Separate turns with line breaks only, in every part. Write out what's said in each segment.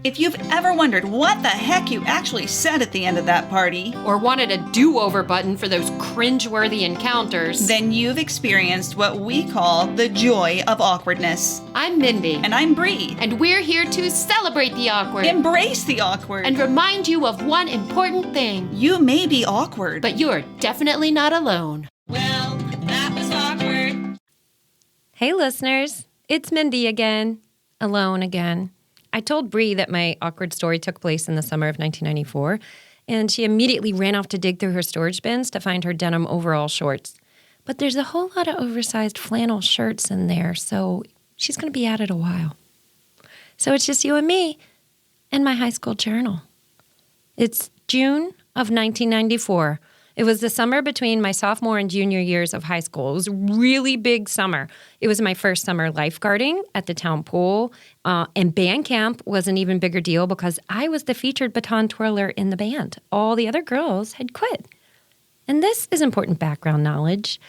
If you've ever wondered what the heck you actually said at the end of that party,
or wanted a do-over button for those cringe-worthy encounters,
then you've experienced what we call the joy of awkwardness.
I'm Mendy.
And I'm Bree.
And we're here to celebrate the awkward.
Embrace the awkward.
And remind you of one important thing.
You may be awkward,
but you're definitely not alone.
Well, that was awkward.
Hey listeners, it's Mendy again. Alone again. I told Bree that my awkward story took place in the summer of 1994, and she immediately ran off to dig through her storage bins to find her denim overall shorts. But there's a whole lot of oversized flannel shirts in there, so she's going to be at it a while. So it's just you and me and my high school journal. It's June of 1994. It was the summer between my sophomore and junior years of high school. It was a really big summer. It was my first summer lifeguarding at the town pool, and band camp was an even bigger deal because I was the featured baton twirler in the band. All the other girls had quit. And this is important background knowledge.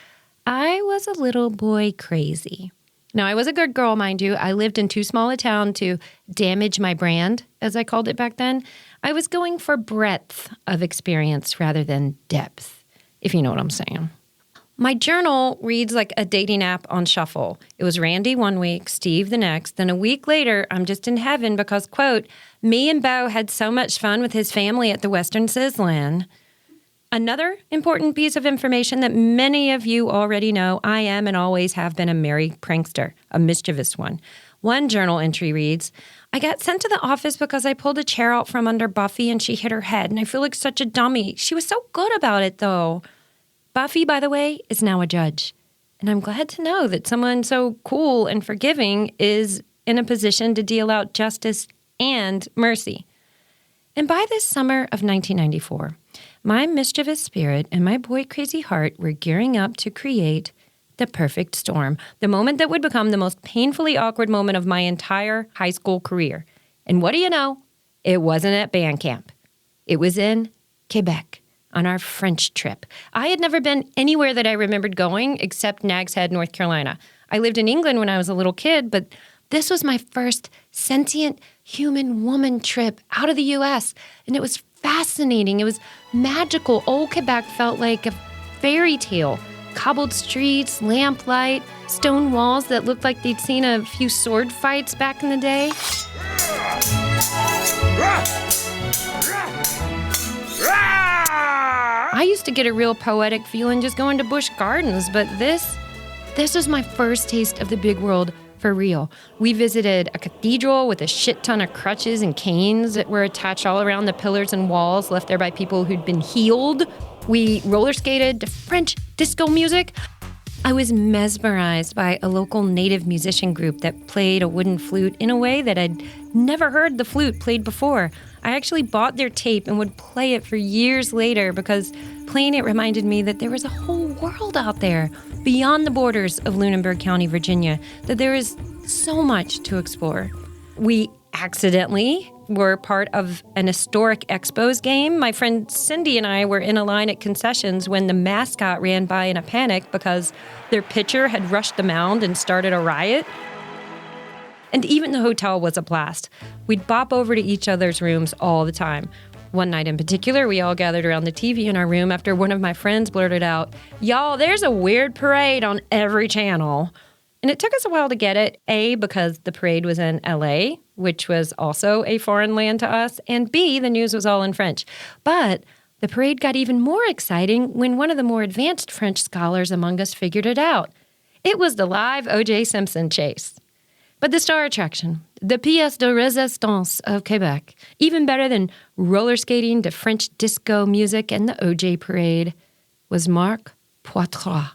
I was a little boy crazy. Now, I was a good girl, mind you. I lived in too small a town to damage my brand, as I called it back then. I was going for breadth of experience rather than depth, if you know what I'm saying. My journal reads like a dating app on shuffle. It was Randy one week, Steve the next. Then a week later, I'm just in heaven because, quote, me and Beau had so much fun with his family at the Western Sizzlin'. Another important piece of information that many of you already know, I am and always have been a merry prankster, a mischievous one. One journal entry reads, I got sent to the office because I pulled a chair out from under Buffy and she hit her head, and I feel like such a dummy. She was so good about it, though. Buffy, by the way, is now a judge. And I'm glad to know that someone so cool and forgiving is in a position to deal out justice and mercy. And by this summer of 1994, my mischievous spirit and my boy-crazy heart were gearing up to create the perfect storm, the moment that would become the most painfully awkward moment of my entire high school career. And what do you know? It wasn't at band camp. It was in Quebec on our French trip. I had never been anywhere that I remembered going except Nags Head, North Carolina. I lived in England when I was a little kid, but this was my first sentient human woman trip out of the U.S., and it was fascinating. It was magical. Old Quebec felt like a fairy tale. Cobbled streets, lamplight, stone walls that looked like they'd seen a few sword fights back in the day. I used to get a real poetic feeling just going to Busch Gardens, but this was my first taste of the big world for real. We visited a cathedral with a shit ton of crutches and canes that were attached all around the pillars and walls left there by people who'd been healed. We roller skated to French disco music. I was mesmerized by a local native musician group that played a wooden flute in a way that I'd never heard the flute played before. I actually bought their tape and would play it for years later because playing it reminded me that there was a whole world out there beyond the borders of Lunenburg County, Virginia, that there is so much to explore. We accidentally were part of an historic Expos game. My friend Cindy and I were in a line at concessions when the mascot ran by in a panic because their pitcher had rushed the mound and started a riot. And even the hotel was a blast. We'd bop over to each other's rooms all the time. One night in particular, we all gathered around the TV in our room after one of my friends blurted out, "Y'all, there's a weird parade on every channel." And it took us a while to get it, A, because the parade was in L.A., which was also a foreign land to us, and B, the news was all in French. But the parade got even more exciting when one of the more advanced French scholars among us figured it out. It was the live O.J. Simpson chase. But the star attraction, the pièce de résistance of Quebec, even better than roller skating to French disco music and the O.J. parade, was Marc Poitras,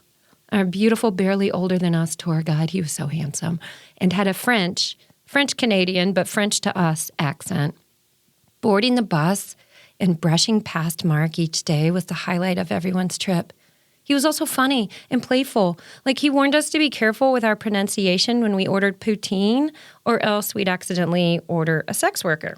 our beautiful, barely older than us tour guide. He was so handsome and had a French-Canadian, but French to us accent. Boarding the bus and brushing past Mark each day was the highlight of everyone's trip. He was also funny and playful. Like, he warned us to be careful with our pronunciation when we ordered poutine, or else we'd accidentally order a sex worker.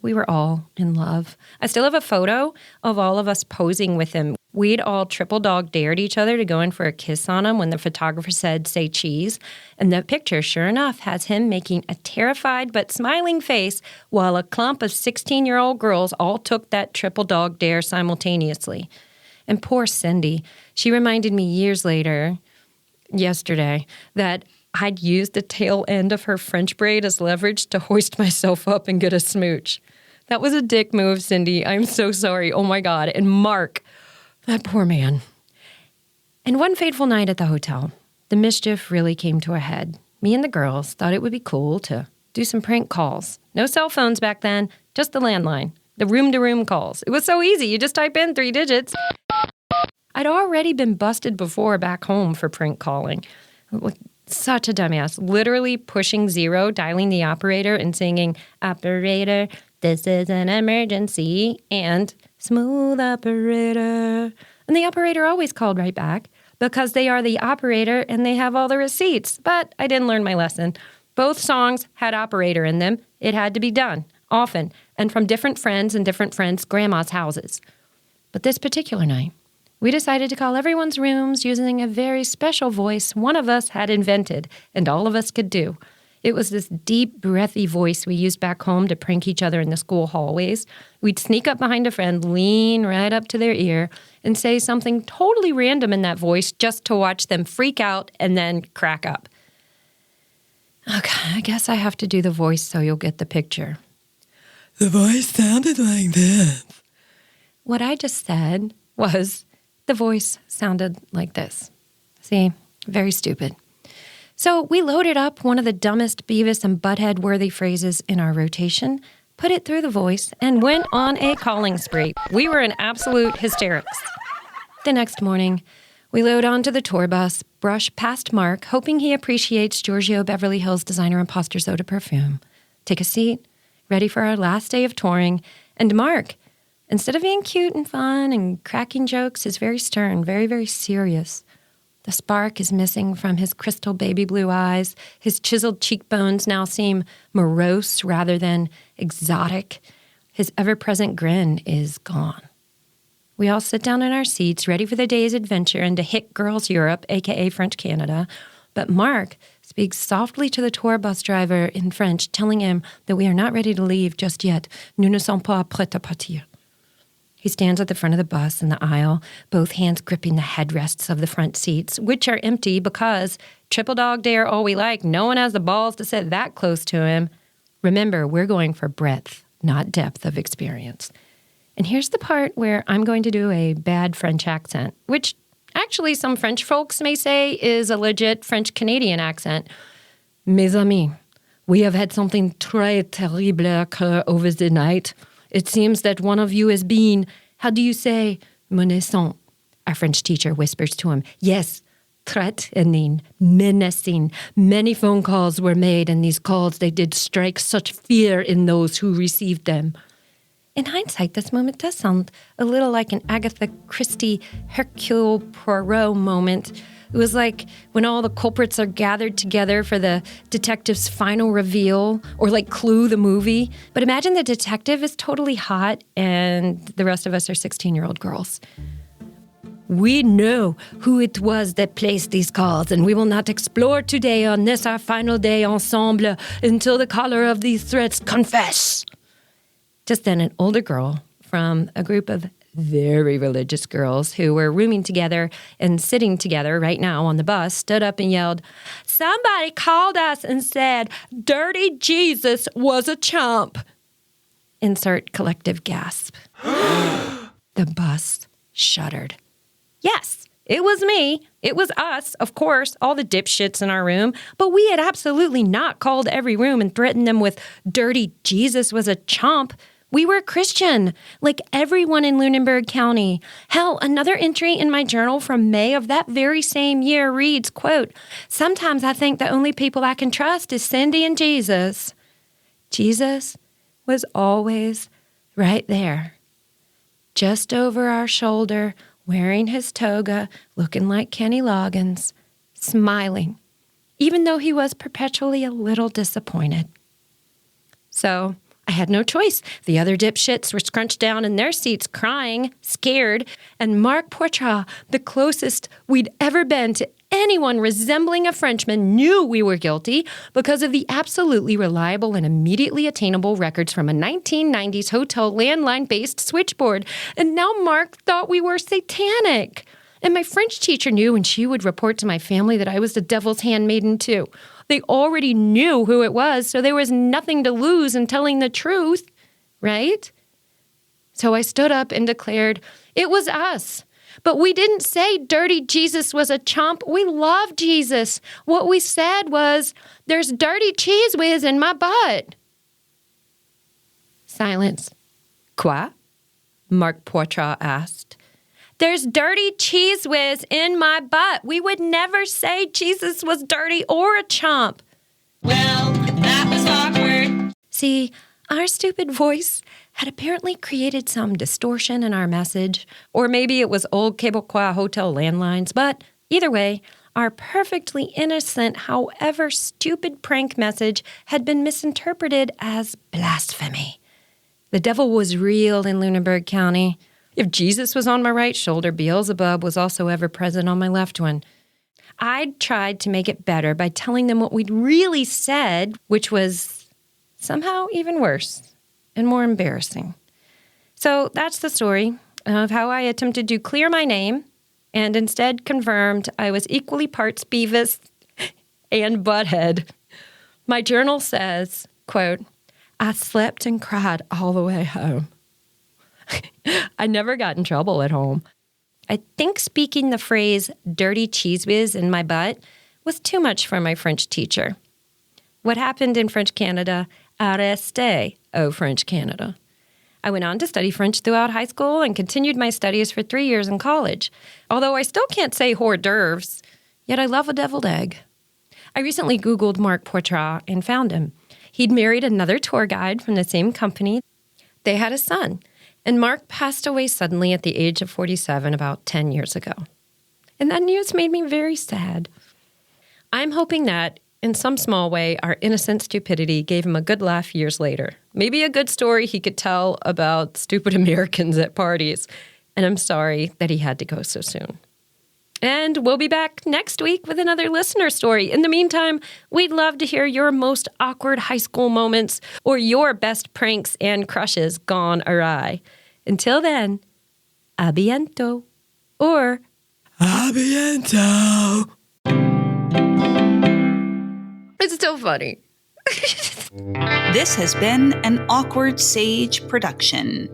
We were all in love. I still have a photo of all of us posing with him. We'd all triple dog dared each other to go in for a kiss on him when the photographer said, say cheese. And the picture, sure enough, has him making a terrified but smiling face while a clump of 16-year-old girls all took that triple dog dare simultaneously. And poor Cindy, she reminded me years later, yesterday, that I'd used the tail end of her French braid as leverage to hoist myself up and get a smooch. That was a dick move, Cindy. I'm so sorry. Oh, my God. And Mark, that poor man. And one fateful night at the hotel, the mischief really came to a head. Me and the girls thought it would be cool to do some prank calls. No cell phones back then, just the landline, the room-to-room calls. It was so easy. You just type in 3 digits. I'd already been busted before back home for prank calling. Such a dumbass. Literally pushing 0, dialing the operator and singing, "Operator, this is an emergency," and "Smooth operator." And the operator always called right back because they are the operator and they have all the receipts. But I didn't learn my lesson. Both songs had operator in them. It had to be done, often, and from different friends and different friends' grandma's houses. But this particular night, we decided to call everyone's rooms using a very special voice one of us had invented and all of us could do. It was this deep, breathy voice we used back home to prank each other in the school hallways. We'd sneak up behind a friend, lean right up to their ear, and say something totally random in that voice just to watch them freak out and then crack up. Okay, I guess I have to do the voice so you'll get the picture. The voice sounded like this. What I just said was the voice sounded like this. See, very stupid. So we loaded up one of the dumbest Beavis and Butthead-worthy phrases in our rotation, put it through the voice, and went on a calling spree. We were in absolute hysterics. The next morning, we load onto the tour bus, brush past Mark, hoping he appreciates Giorgio Beverly Hills designer Imposters Eau de Perfume. Take a seat, ready for our last day of touring, and Mark, instead of being cute and fun and cracking jokes, is very stern, very, very serious. The spark is missing from his crystal baby blue eyes. His chiseled cheekbones now seem morose rather than exotic. His ever-present grin is gone. We all sit down in our seats, ready for the day's adventure into Hick Girls Europe, a.k.a. French Canada. But Mark speaks softly to the tour bus driver in French, telling him that we are not ready to leave just yet. Nous ne sommes pas prêts à partir. He stands at the front of the bus in the aisle, both hands gripping the headrests of the front seats, which are empty because, triple dog dare all we like, no one has the balls to sit that close to him. Remember, we're going for breadth, not depth of experience. And here's the part where I'm going to do a bad French accent, which actually some French folks may say is a legit French-Canadian accent. Mes amis, we have had something très terrible occur over the night. It seems that one of you has been, how do you say, menaçant? Our French teacher whispers to him, yes, threatening, menacing. Many phone calls were made, and these calls, they did strike such fear in those who received them. In hindsight, this moment does sound a little like an Agatha Christie Hercule Poirot moment. It was like when all the culprits are gathered together for the detective's final reveal, or like Clue, the movie. But imagine the detective is totally hot and the rest of us are 16-year-old girls. We know who it was that placed these calls, and we will not explore today on this our final day ensemble until the caller of these threats confess. Just then, an older girl from a group of very religious girls who were rooming together and sitting together right now on the bus stood up and yelled, "Somebody called us and said Dirty Jesus was a chump." Insert collective gasp. The bus shuddered. Yes, it was me. It was us, of course, all the dipshits in our room. But we had absolutely not called every room and threatened them with Dirty Jesus was a chump. We were Christian, like everyone in Lunenburg County. Hell, another entry in my journal from May of that very same year reads, quote, "Sometimes I think the only people I can trust is Cindy and Jesus." Jesus was always right there, just over our shoulder, wearing his toga, looking like Kenny Loggins, smiling, even though he was perpetually a little disappointed. So I had no choice. The other dipshits were scrunched down in their seats, crying, scared, and Mark Poitras, the closest we'd ever been to anyone resembling a Frenchman, knew we were guilty because of the absolutely reliable and immediately attainable records from a 1990s hotel landline-based switchboard. And now Mark thought we were satanic. And my French teacher knew, and she would report to my family that I was the devil's handmaiden too. They already knew who it was, so there was nothing to lose in telling the truth, right? So I stood up and declared, it was us. But we didn't say dirty Jesus was a chump. We love Jesus. What we said was, there's dirty cheese whiz in my butt. Silence. Quoi? Mark Poitras asked. There's dirty cheese whiz in my butt. We would never say Jesus was dirty or a chump.
Well, that was awkward.
See, our stupid voice had apparently created some distortion in our message, or maybe it was old Quebecois hotel landlines, but either way, our perfectly innocent, however stupid prank message had been misinterpreted as blasphemy. The devil was real in Lunenburg County. If Jesus was on my right shoulder, Beelzebub was also ever present on my left one. I'd tried to make it better by telling them what we'd really said, which was somehow even worse and more embarrassing. So that's the story of how I attempted to clear my name and instead confirmed I was equally parts Beavis and butthead. My journal says, quote, I slept and cried all the way home. I never got in trouble at home. I think speaking the phrase dirty cheese whiz in my butt was too much for my French teacher. What happened in French Canada, reste au French Canada. I went on to study French throughout high school and continued my studies for 3 years in college, although I still can't say hors d'oeuvres, yet I love a deviled egg. I recently Googled Mark Poitras and found him. He'd married another tour guide from the same company. They had a son. And Mark passed away suddenly at the age of 47 about 10 years ago. And that news made me very sad. I'm hoping that, in some small way, our innocent stupidity gave him a good laugh years later. Maybe a good story he could tell about stupid Americans at parties. And I'm sorry that he had to go so soon. And we'll be back next week with another listener story. In the meantime, we'd love to hear your most awkward high school moments or your best pranks and crushes gone awry. Until then, a biento or a biento. It's still funny.
This has been an Awkward Sage production.